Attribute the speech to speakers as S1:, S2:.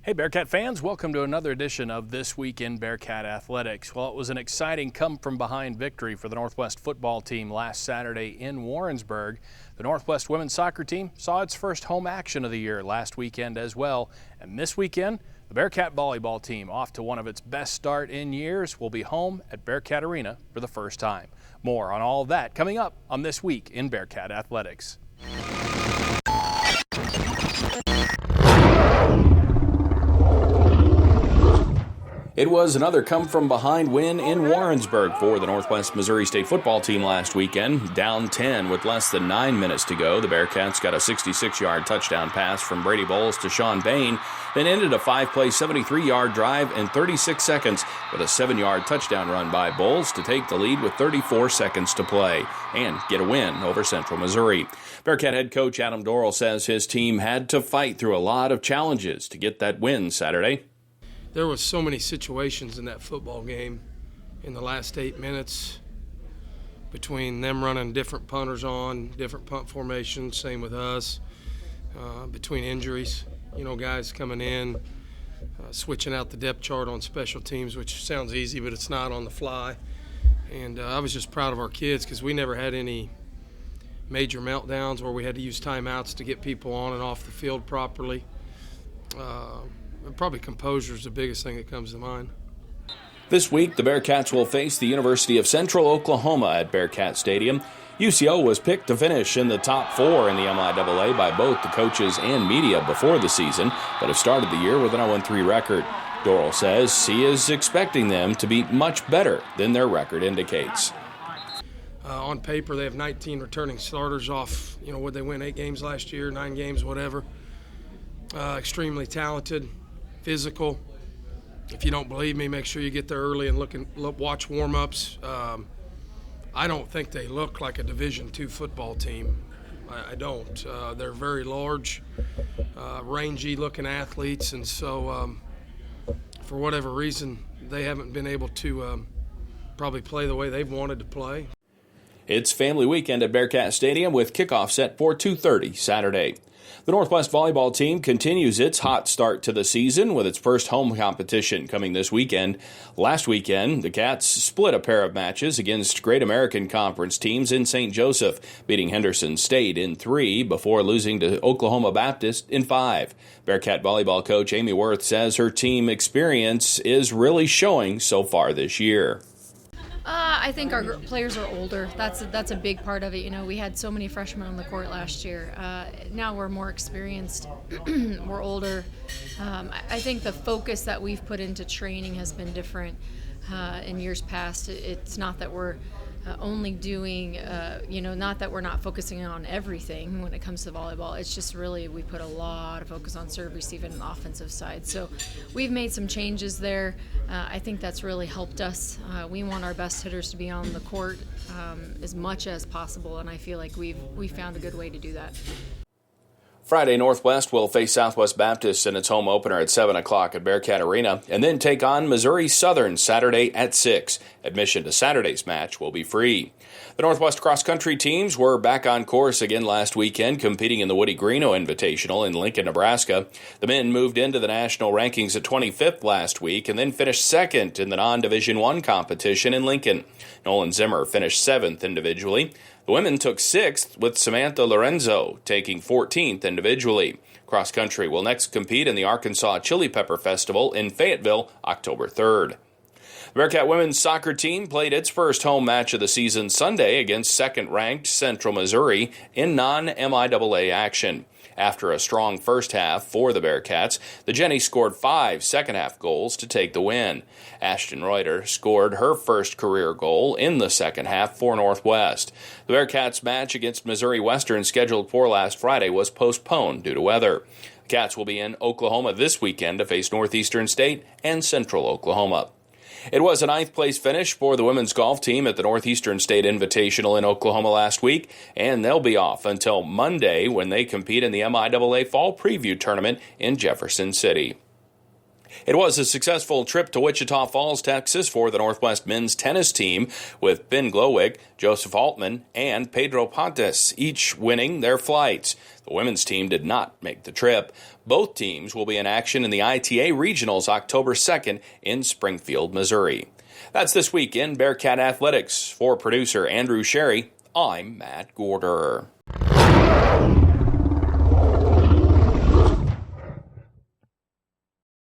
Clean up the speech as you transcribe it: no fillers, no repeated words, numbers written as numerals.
S1: Hey Bearcat fans, welcome to another edition of This Week in Bearcat Athletics. Well, it was an exciting come-from-behind victory for the Northwest football team last Saturday in Warrensburg. The Northwest women's soccer team saw its first home action of the year last weekend as well. And this weekend, the Bearcat volleyball team, off to one of its best start in years, will be home at Bearcat Arena for the first time. More on all of that coming up on This Week in Bearcat Athletics. It was another come-from-behind win in Warrensburg for the Northwest Missouri State football team last weekend. Down 10 with less than 9 minutes to go. The Bearcats got a 66-yard touchdown pass from Brady Bowles to Sean Bain, then ended a 5-play, 73-yard drive in 36 seconds with a 7-yard touchdown run by Bowles to take the lead with 34 seconds to play and get a win over Central Missouri. Bearcat head coach Adam Dorrell says his team had to fight through a lot of challenges to get that win Saturday.
S2: There was so many situations in that football game in the last 8 minutes between them running different punters on, different punt formations, same with us, between injuries, guys coming in, switching out the depth chart on special teams, which sounds easy, but it's not on the fly. And I was just proud of our kids because we never had any major meltdowns where we had to use timeouts to get people on and off the field properly. Probably composure is the biggest thing that comes to mind.
S1: This week, the Bearcats will face the University of Central Oklahoma at Bearcat Stadium. UCO was picked to finish in the top 4 in the MIAA by both the coaches and media before the season, but have started the year with an 0-3 record. Dorrell says he is expecting them to be much better than their record indicates.
S2: On paper, they have 19 returning starters off, would they win 8 games last year, 9 games, whatever. Extremely talented. Physical. If you don't believe me, make sure you get there early and watch warm-ups. I don't think they look like a Division II football team. I don't. They're very large, rangy-looking athletes, and so for whatever reason, they haven't been able to probably play the way they've wanted to play.
S1: It's family weekend at Bearcat Stadium with kickoff set for 2:30 Saturday. The Northwest volleyball team continues its hot start to the season with its first home competition coming this weekend. Last weekend, the Cats split a pair of matches against Great American Conference teams in St. Joseph, beating Henderson State in 3 before losing to Oklahoma Baptist in 5. Bearcat volleyball coach Amy Worth says her team experience is really showing so far this year.
S3: I think our players are older. That's a big part of it. We had so many freshmen on the court last year. Now we're more experienced. We're older. I think the focus that we've put into training has been different in years past. It's not that we're only doing, not that we're not focusing on everything when it comes to volleyball. It's just really we put a lot of focus on serve, receive, and offensive side. So we've made some changes there. I think that's really helped us. We want our best hitters to be on the court as much as possible, and I feel like we've found a good way to do that.
S1: Friday, Northwest will face Southwest Baptist in its home opener at 7 o'clock at Bearcat Arena, and then take on Missouri Southern Saturday at 6. Admission to Saturday's match will be free. The Northwest cross-country teams were back on course again last weekend, competing in the Woody Greeno Invitational in Lincoln, Nebraska. The men moved into the national rankings at 25th last week and then finished second in the non-Division I competition in Lincoln. Nolan Zimmer finished 7th individually. The women took 6th, with Samantha Lorenzo taking 14th individually. Cross country will next compete in the Arkansas Chili Pepper Festival in Fayetteville, October 3rd. The Bearcat women's soccer team played its first home match of the season Sunday against second-ranked Central Missouri in non-MIAA action. After a strong first half for the Bearcats, the Jennies scored 5 second-half goals to take the win. Ashton Reuter scored her first career goal in the second half for Northwest. The Bearcats' match against Missouri Western, scheduled for last Friday, was postponed due to weather. The Cats will be in Oklahoma this weekend to face Northeastern State and Central Oklahoma. It was a 9th-place finish for the women's golf team at the Northeastern State Invitational in Oklahoma last week, and they'll be off until Monday when they compete in the MIAA Fall Preview Tournament in Jefferson City. It was a successful trip to Wichita Falls, Texas for the Northwest men's tennis team with Ben Glowig, Joseph Altman, and Pedro Pontes, each winning their flights. The women's team did not make the trip. Both teams will be in action in the ITA Regionals October 2nd in Springfield, Missouri. That's This Week in Bearcat Athletics. For producer Andrew Sherry, I'm Matt Gaarder.